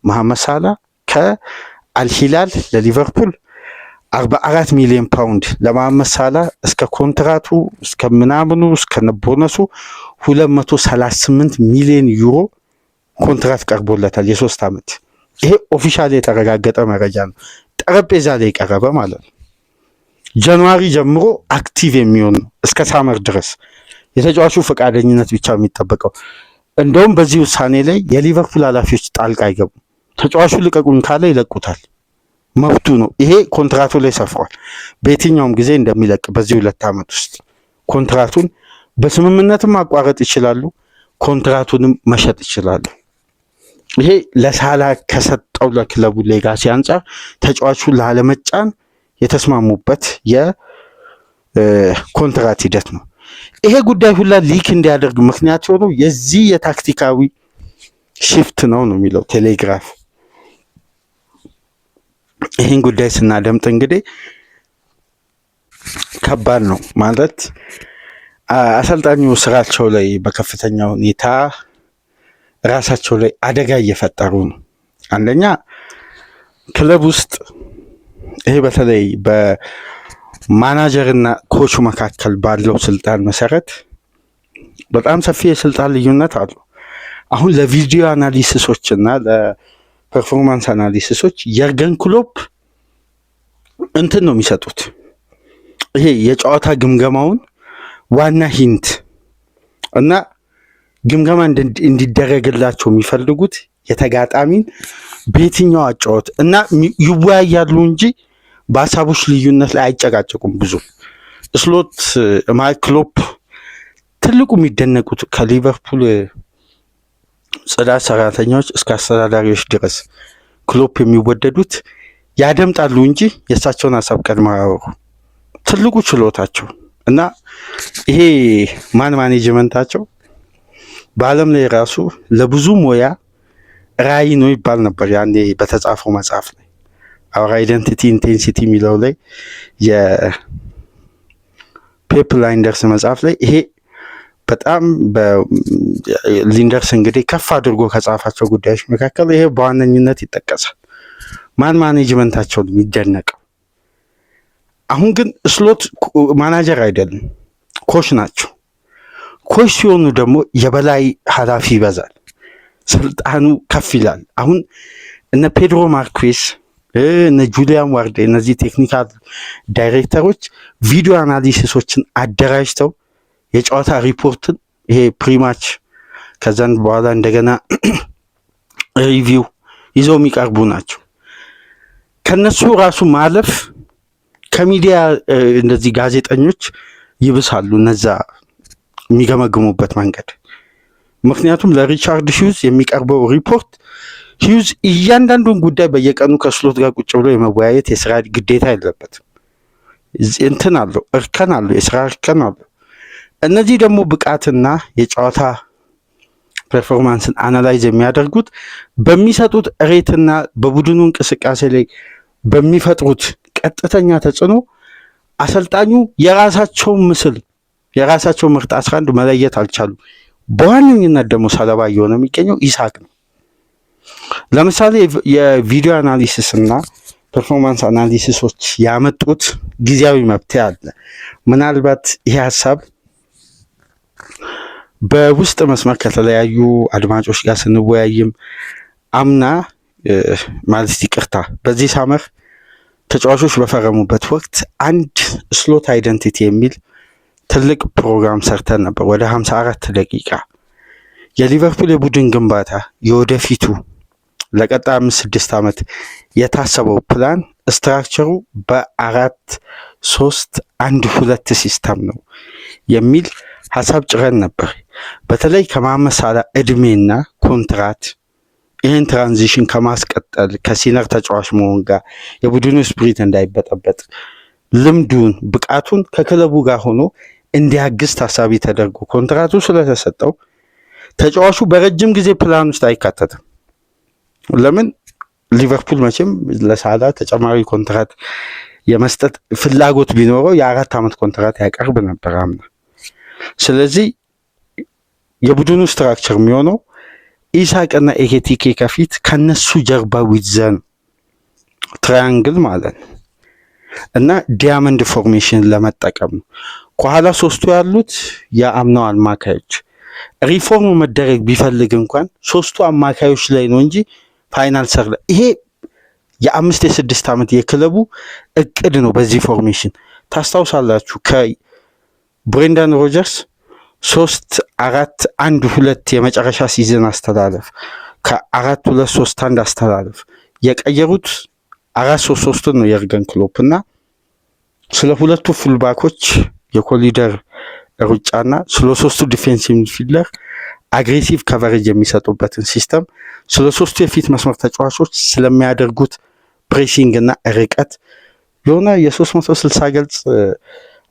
A: መሐመድ ሳላህ ከአልሂላል ለሊቨርፑል 44 ሚሊዮን ፓውንድ ለመሐመድ ሳላህ እስከ ኮንትራቱ እስከ ምናምኑ እስከ ቦነሱ 238 ሚሊዮን ዩሮ ኮንትራት ቀርቦለታል የ3 ዓመት። ይሄ ኦፊሻሊ የተረጋገጠ መረጃ ነው፣ ጠረጴዛ ላይ ቀረበ ማለት ነው። ጃንዋሪ ጀምሮ አክቲቭ የሚሆን ነው እስከ ሳመር ድረስ የተጫዋቹ ፈቃደኝነት ብቻ የሚጠበቀው። እንደውም በዚህ ውሳኔ ላይ የሊቨርፑል ኃላፊዎች ጣልቃ አይገቡም። ተጫዋቹ ልቀቁን ካለ ይለቁታል፣ መብቱ ነው። ይሄ ኮንትራቱ ላይ ሰፍሯል። በየትኛውም ጊዜ እንደሚለቅ በዚህ 2 ዓመት ውስጥ ኮንትራቱን በስምምነትም ማቋረጥ ይችላሉ፣ ኮንትራቱንም መሸጥ ይችላሉ። ይሄ ለሳላህ ከሰጠው ለክለቡ ሌጋሲ አንጻር ተጫዋቹን ላለመጫን የተስማሙበት የኮንትራት ሂደት ነው። ይሄ ጉዳይ ሁላ ሊክ እንዲያደርግ ምክንያት የሆነው የዚህ የታክቲካዊ ሽፍት ነው የሚለው ቴሌግራፍ። ይህን ጉዳይ ስናደምጥ እንግዲህ ከባድ ነው ማለት አሰልጣኙ ስራቸው ላይ በከፍተኛ ሁኔታ ራሳቸው ላይ አደጋ እየፈጠሩ ነው። አንደኛ ክለብ ውስጥ ይሄ በተለይ በማናጀርና ኮቹ መካከል ባለው ስልጣን መሰረት በጣም ሰፊ የስልጣን ልዩነት አለው። አሁን ለቪዲዮ አናሊሲሶች እና ለፐርፎርማንስ አናሊሲሶች የርገን ክሎፕ እንትን ነው የሚሰጡት። ይሄ የጨዋታ ግምገማውን ዋና ሂንት እና ግምገማ እንዲደረግላቸው የሚፈልጉት የተጋጣሚን በየትኛው አጫወት እና ይወያያሉ እንጂ በሀሳቦች ልዩነት ላይ አይጨቃጨቁም። ብዙ ስሎት ክሎፕ ትልቁ የሚደነቁት ከሊቨርፑል ጽዳት ሰራተኞች እስከ አስተዳዳሪዎች ድረስ ክሎፕ የሚወደዱት ያደምጣሉ እንጂ የእሳቸውን ሀሳብ ቀድመው አያወሩ። ትልቁ ችሎታቸው እና ይሄ ማኔጅመንታቸው በዓለም ላይ ራሱ ለብዙ ሙያ ራዕይ ነው ይባል ነበር ያኔ በተጻፈው መጽሐፍ ላይ አወር አይደንቲቲ ኢንቴንሲቲ የሚለው ላይ የፔፕ ላይንደርስ መጽሐፍ ላይ ይሄ በጣም ሊንደርስ እንግዲህ ከፍ አድርጎ ከጻፋቸው ጉዳዮች መካከል ይሄ በዋነኝነት ይጠቀሳል። ማኔጅመንታቸው የሚደነቀው። አሁን ግን ስሎት ማናጀር አይደለም፣ ኮች ናቸው። ኮች ሲሆኑ ደግሞ የበላይ ኃላፊ ይበዛል፣ ስልጣኑ ከፍ ይላል። አሁን እነ ፔድሮ ማርኩዌስ እነ ጁሊያን ዋርዴ እነዚህ ቴክኒካል ዳይሬክተሮች ቪዲዮ አናሊሲሶችን አደራጅተው የጨዋታ ሪፖርትን ይሄ ፕሪማች ከዛን በኋላ እንደገና ሪቪው ይዘው የሚቀርቡ ናቸው። ከነሱ ራሱ ማለፍ ከሚዲያ እንደዚህ ጋዜጠኞች ይብሳሉ እነዛ የሚገመግሙበት መንገድ። ምክንያቱም ለሪቻርድ ሂውዝ የሚቀርበው ሪፖርት ሂውዝ እያንዳንዱን ጉዳይ በየቀኑ ከስሎት ጋር ቁጭ ብሎ የመወያየት የስራ ግዴታ የለበትም። እንትን አለው፣ እርከን አለው፣ የስራ እርከን አለው። እነዚህ ደግሞ ብቃትና የጨዋታ ፐርፎርማንስን አናላይዝ የሚያደርጉት በሚሰጡት ሬትና በቡድኑ እንቅስቃሴ ላይ በሚፈጥሩት ቀጥተኛ ተጽዕኖ አሰልጣኙ የራሳቸውን ምስል የራሳቸው ምርጥ 11 መለየት አልቻሉም። በዋነኝነት ደግሞ ሰለባ እየሆነ የሚገኘው ኢሳክ ነው። ለምሳሌ የቪዲዮ አናሊሲስ እና ፐርፎርማንስ አናሊሲሶች ያመጡት ጊዜያዊ መብትያ አለ። ምናልባት ይሄ ሀሳብ በውስጥ መስመር ከተለያዩ አድማጮች ጋር ስንወያይም አምና ማለት ይቅርታ በዚህ ሳመር ተጫዋቾች በፈረሙበት ወቅት አንድ ስሎት አይደንቲቲ የሚል ትልቅ ፕሮግራም ሰርተን ነበር። ወደ 54 ደቂቃ የሊቨርፑል የቡድን ግንባታ የወደፊቱ ለቀጣይ 5-6 ዓመት የታሰበው ፕላን ስትራክቸሩ በ4-3-1-2 ሲስተም ነው የሚል ሀሳብ ጭረን ነበር። በተለይ ከመሐመድ ሳላህ እድሜና ኮንትራት ይህን ትራንዚሽን ከማስቀጠል ከሲነር ተጫዋች መሆን ጋር የቡድኑ ስፕሪት እንዳይበጠበጥ ልምዱን ብቃቱን ከክለቡ ጋር ሆኖ እንዲያግዝ ታሳቢ ተደርጎ ኮንትራቱ ስለተሰጠው ተጫዋቹ በረጅም ጊዜ ፕላን ውስጥ አይካተትም። ለምን? ሊቨርፑል መቼም ለሳላ ተጨማሪ ኮንትራት የመስጠት ፍላጎት ቢኖረው የ4 ዓመት ኮንትራት ያቀርብ ነበር አምና። ስለዚህ የቡድኑ ስትራክቸር የሚሆነው ኢሳቅና ኤኬቲኬ ከፊት ከነሱ ጀርባ ዊዝን ትራያንግል ማለት ነው እና ዲያመንድ ፎርሜሽን ለመጠቀም ነው። ከኋላ ሶስቱ ያሉት የአምናው አማካዮች ሪፎርም መደረግ ቢፈልግ እንኳን ሶስቱ አማካዮች ላይ ነው እንጂ ፋይናል ሰርለ ይሄ የ5 የ6 ዓመት የክለቡ እቅድ ነው። በዚህ ፎርሜሽን ታስታውሳላችሁ ከብሬንዳን ሮጀርስ 3-4-1-2 የመጨረሻ ሲዝን አስተላለፍ ከ4-2-3-1 አስተላለፍ የቀየሩት 4-3-3 ነው የርገን ክሎፕ እና ስለ ሁለቱ ፉልባኮች የኮሊደር ሩጫና ስለ ሶስቱ ዲፌንሲቭ ሚድፊልደር አግሬሲቭ ከቨሬጅ የሚሰጡበትን ሲስተም ስለ ሶስቱ የፊት መስመር ተጫዋቾች ስለሚያደርጉት ፕሬሲንግ እና ርቀት የሆነ የ360 ገጽ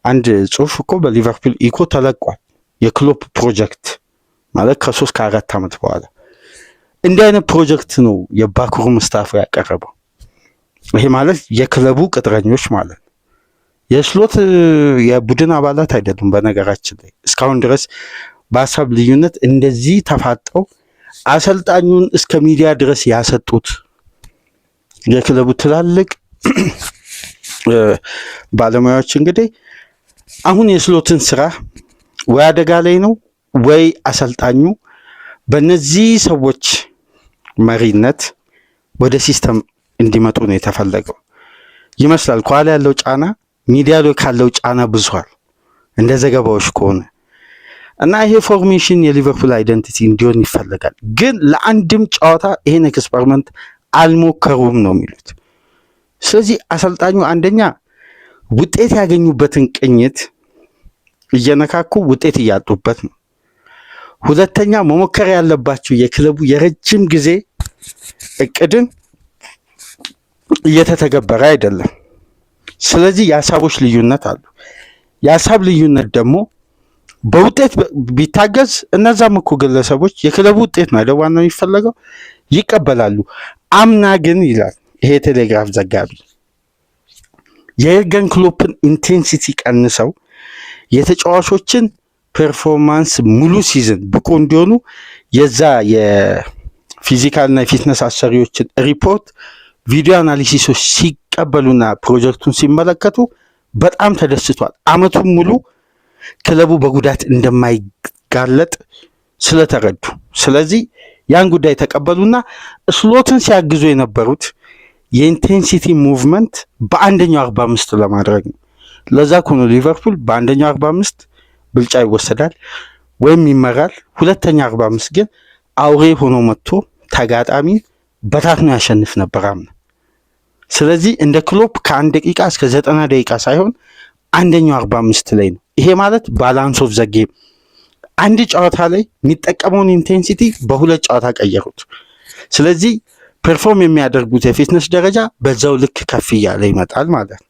A: አንድ ጽሁፍ እኮ በሊቨርፑል ኢኮ ተለቋል። የክሎፕ ፕሮጀክት ማለት ከ3 ከ4 ዓመት በኋላ እንዲህ አይነት ፕሮጀክት ነው የባክሩም ስታፍ ያቀረበው። ይሄ ማለት የክለቡ ቅጥረኞች ማለት ነው። የስሎት የቡድን አባላት አይደሉም። በነገራችን ላይ እስካሁን ድረስ በሀሳብ ልዩነት እንደዚህ ተፋጠው አሰልጣኙን እስከ ሚዲያ ድረስ ያሰጡት የክለቡ ትላልቅ ባለሙያዎች እንግዲህ አሁን የስሎትን ስራ ወይ አደጋ ላይ ነው ወይ አሰልጣኙ በእነዚህ ሰዎች መሪነት ወደ ሲስተም እንዲመጡ ነው የተፈለገው ይመስላል። ከኋላ ያለው ጫና ሚዲያ ላይ ካለው ጫና ብዙዋል እንደ ዘገባዎች ከሆነ እና ይሄ ፎርሜሽን የሊቨርፑል አይደንቲቲ እንዲሆን ይፈልጋል። ግን ለአንድም ጨዋታ ይሄን ኤክስፐሪመንት አልሞከሩም ነው የሚሉት። ስለዚህ አሰልጣኙ አንደኛ ውጤት ያገኙበትን ቅኝት እየነካኩ ውጤት እያጡበት ነው። ሁለተኛ መሞከር ያለባቸው የክለቡ የረጅም ጊዜ እቅድን እየተተገበረ አይደለም። ስለዚህ የሀሳቦች ልዩነት አሉ። የሀሳብ ልዩነት ደግሞ በውጤት ቢታገዝ እነዛም እኮ ግለሰቦች የክለቡ ውጤት ነው አይደል ዋናው የሚፈለገው ይቀበላሉ። አምና ግን ይላል ይሄ ቴሌግራፍ ዘጋቢ የኤርገን ክሎፕን ኢንቴንሲቲ ቀንሰው የተጫዋቾችን ፐርፎርማንስ ሙሉ ሲዝን ብቁ እንዲሆኑ የዛ የፊዚካልና የፊትነስ አሰሪዎችን ሪፖርት ቪዲዮ አናሊሲሶች ሲቀበሉና ፕሮጀክቱን ሲመለከቱ በጣም ተደስቷል። አመቱን ሙሉ ክለቡ በጉዳት እንደማይጋለጥ ስለተረዱ ስለዚህ ያን ጉዳይ ተቀበሉና ስሎትን ሲያግዙ የነበሩት የኢንቴንሲቲ ሙቭመንት በአንደኛው 45 ለማድረግ ነው። ለዛ ኮኖ ሊቨርፑል በአንደኛው 45 ብልጫ ይወሰዳል ወይም ይመራል። ሁለተኛ 45 ግን አውሬ ሆኖ መጥቶ ተጋጣሚ በታትኖ ያሸንፍ ነበር አምና። ስለዚህ እንደ ክሎፕ ከ1 ደቂቃ እስከ 90 ደቂቃ ሳይሆን አንደኛው 45 ላይ ነው። ይሄ ማለት ባላንስ ኦፍ ዘ ጌም አንድ ጨዋታ ላይ የሚጠቀመውን ኢንቴንሲቲ በሁለት ጨዋታ ቀየሩት። ስለዚህ ፐርፎርም የሚያደርጉት የፊትነስ ደረጃ በዛው ልክ ከፍ እያለ ይመጣል ማለት ነው።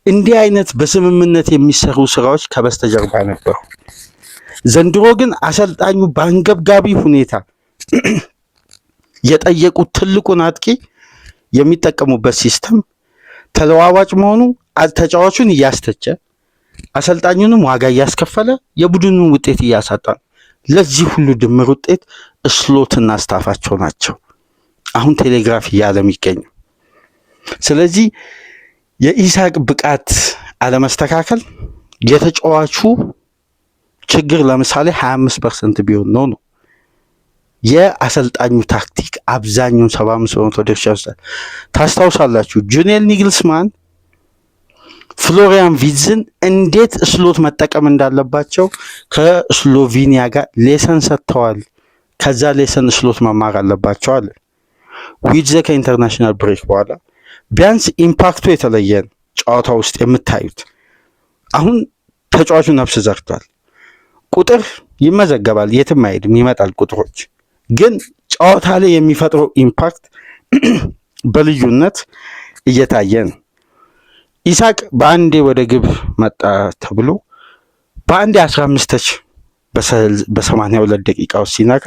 A: እንዲህ አይነት በስምምነት የሚሰሩ ስራዎች ከበስተጀርባ ነበሩ። ዘንድሮ ግን አሰልጣኙ በአንገብጋቢ ሁኔታ የጠየቁት ትልቁን አጥቂ የሚጠቀሙበት ሲስተም ተለዋዋጭ መሆኑ ተጫዋቹን እያስተቸ አሰልጣኙንም ዋጋ እያስከፈለ የቡድኑን ውጤት እያሳጣ ነው። ለዚህ ሁሉ ድምር ውጤት ስሎትና ስታፋቸው ናቸው አሁን ቴሌግራፍ እያለ የሚገኘው። ስለዚህ የኢሳቅ ብቃት አለመስተካከል የተጫዋቹ ችግር ለምሳሌ 25% ቢሆን ነው የአሰልጣኙ ታክቲክ አብዛኛውን 75% ድርሻ ይወስዳል። ታስታውሳላችሁ ጁኒየር ኒግልስማን ፍሎሪያን ቪትዝን እንዴት ስሎት መጠቀም እንዳለባቸው ከስሎቬኒያ ጋር ሌሰን ሰጥተዋል። ከዛ ሌሰን ስሎት መማር አለባቸው አለ። ዊትዝ ከኢንተርናሽናል ብሬክ በኋላ ቢያንስ ኢምፓክቱ የተለየ ጨዋታ ውስጥ የምታዩት አሁን ተጫዋቹ ነፍስ ዘርቷል። ቁጥር ይመዘገባል፣ የትም አይሄድም፣ ይመጣል ቁጥሮች። ግን ጨዋታ ላይ የሚፈጥረው ኢምፓክት በልዩነት እየታየ ነው። ኢሳቅ በአንዴ ወደ ግብ መጣ ተብሎ በአንዴ 15 ተች በ82 ደቂቃ ውስጥ ሲነካ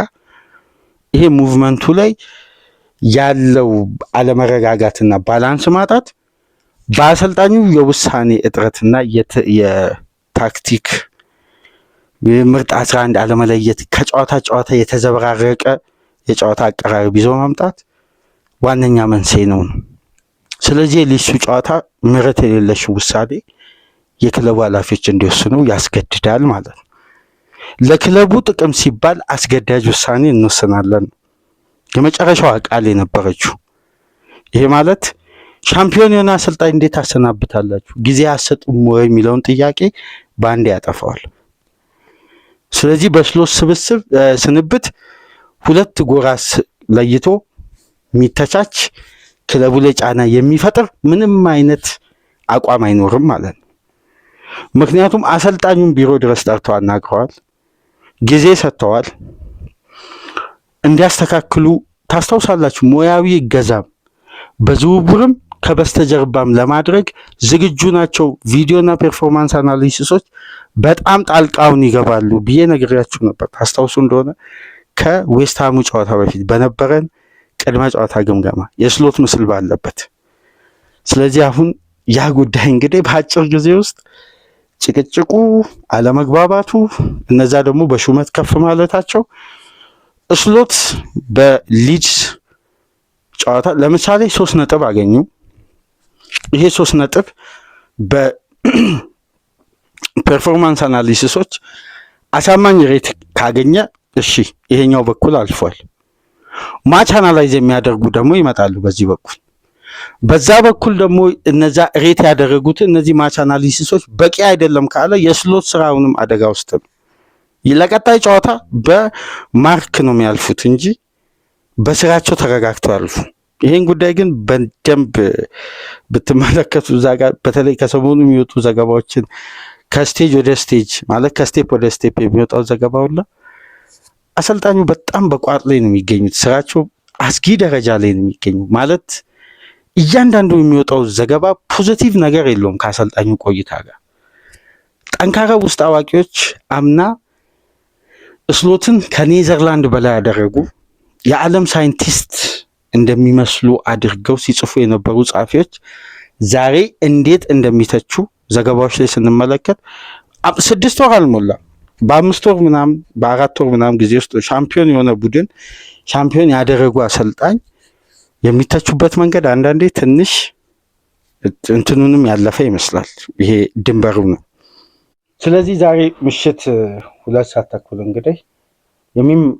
A: ይሄ ሙቭመንቱ ላይ ያለው አለመረጋጋትና ባላንስ ማጣት በአሰልጣኙ የውሳኔ እጥረትና የታክቲክ ምርጥ 11 አለመለየት ከጨዋታ ጨዋታ የተዘበራረቀ የጨዋታ አቀራረብ ይዞ ማምጣት ዋነኛ መንስኤ ነው። ስለዚህ የሊሱ ጨዋታ ምሕረት የሌለሽ ውሳኔ የክለቡ ኃላፊዎች እንዲወስኑ ያስገድዳል ማለት ነው። ለክለቡ ጥቅም ሲባል አስገዳጅ ውሳኔ እንወስናለን የመጨረሻዋ ቃል የነበረችው። ይሄ ማለት ሻምፒዮን የሆነ አሰልጣኝ እንዴት አሰናብታላችሁ ጊዜ አሰጡም ወይ የሚለውን ጥያቄ በአንድ ያጠፋዋል። ስለዚህ በስሎት ስንብት ሁለት ጎራ ለይቶ የሚተቻች ክለቡ ላይ ጫና የሚፈጥር ምንም አይነት አቋም አይኖርም ማለት ነው። ምክንያቱም አሰልጣኙን ቢሮ ድረስ ጠርተው አናግረዋል፣ ጊዜ ሰጥተዋል እንዲያስተካክሉ። ታስታውሳላችሁ ሙያዊ እገዛም በዝውውርም ከበስተጀርባም ለማድረግ ዝግጁ ናቸው። ቪዲዮና ፐርፎርማንስ አናሊሲሶች በጣም ጣልቃውን ይገባሉ ብዬ ነግሬያችሁ ነበር። ታስታውሱ እንደሆነ ከዌስትሃሙ ጨዋታ በፊት በነበረን ቅድመ ጨዋታ ግምገማ የስሎት ምስል ባለበት። ስለዚህ አሁን ያ ጉዳይ እንግዲህ በአጭር ጊዜ ውስጥ ጭቅጭቁ፣ አለመግባባቱ፣ እነዛ ደግሞ በሹመት ከፍ ማለታቸው ስሎት በሊድስ ጨዋታ ለምሳሌ 3 ነጥብ አገኙ። ይሄ 3 ነጥብ በፐርፎርማንስ አናሊሲሶች አሳማኝ ሬት ካገኘ እሺ ይሄኛው በኩል አልፏል። ማች አናላይዝ የሚያደርጉ ደግሞ ይመጣሉ በዚህ በኩል። በዛ በኩል ደግሞ እነዛ ሬት ያደረጉት እነዚህ ማች አናሊሲሶች በቂ አይደለም ካለ የስሎት ስራውንም አደጋ ውስጥ ነው። ለቀጣይ ጨዋታ በማርክ ነው የሚያልፉት እንጂ በስራቸው ተረጋግተው ያልፉ። ይሄን ጉዳይ ግን በደንብ ብትመለከቱ እዛ ጋር በተለይ ከሰሞኑ የሚወጡ ዘገባዎችን ከስቴጅ ወደ ስቴጅ ማለት ከስቴፕ ወደ ስቴፕ የሚወጣው ዘገባውላ አሰልጣኙ በጣም በቋጥ ላይ ነው የሚገኙት። ስራቸው አስጊ ደረጃ ላይ ነው የሚገኙ ማለት እያንዳንዱ የሚወጣው ዘገባ ፖዚቲቭ ነገር የለውም። ከአሰልጣኙ ቆይታ ጋር ጠንካራ ውስጥ አዋቂዎች አምና ስሎትን ከኔዘርላንድ በላይ ያደረጉ የዓለም ሳይንቲስት እንደሚመስሉ አድርገው ሲጽፉ የነበሩ ጸሐፊዎች ዛሬ እንዴት እንደሚተቹ ዘገባዎች ላይ ስንመለከት 6 ወር አልሞላም፣ በ5 ወር ምናምን በ4 ወር ምናምን ጊዜ ውስጥ ሻምፒዮን የሆነ ቡድን ሻምፒዮን ያደረጉ አሰልጣኝ የሚተቹበት መንገድ አንዳንዴ ትንሽ እንትኑንም ያለፈ ይመስላል። ይሄ ድንበሩ ነው። ስለዚህ ዛሬ ምሽት 2 ሰዓት ተኩል እንግዲህ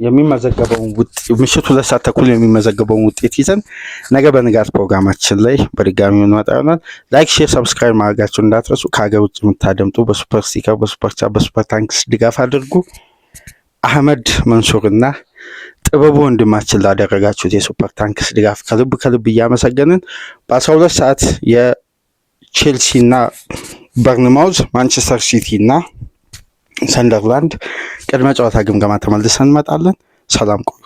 A: የሚመዘገበውን ምሽት 2 ሰዓት ተኩል የሚመዘገበውን ውጤት ይዘን ነገ በንጋት ፕሮግራማችን ላይ በድጋሚ እንመጣ ይሆናል። ላይክ፣ ሼር፣ ሰብስክራይብ ማድረጋችሁን እንዳትረሱ። ከሀገር ውጭ የምታደምጡ በሱፐር ስቲከር፣ በሱፐር ቻት፣ በሱፐር ታንክስ ድጋፍ አድርጉ። አህመድ መንሱርና ጥበቡ ወንድማችን ላደረጋችሁት የሱፐር ታንክስ ድጋፍ ከልብ እያመሰገንን በ12 ሰዓት የቼልሲና በርንማውዝ፣ ማንቸስተር ሲቲና ሰንደርላንድ ቅድመ ጨዋታ ግምገማ ተመልሰን እንመጣለን። ሰላም ቆዩ።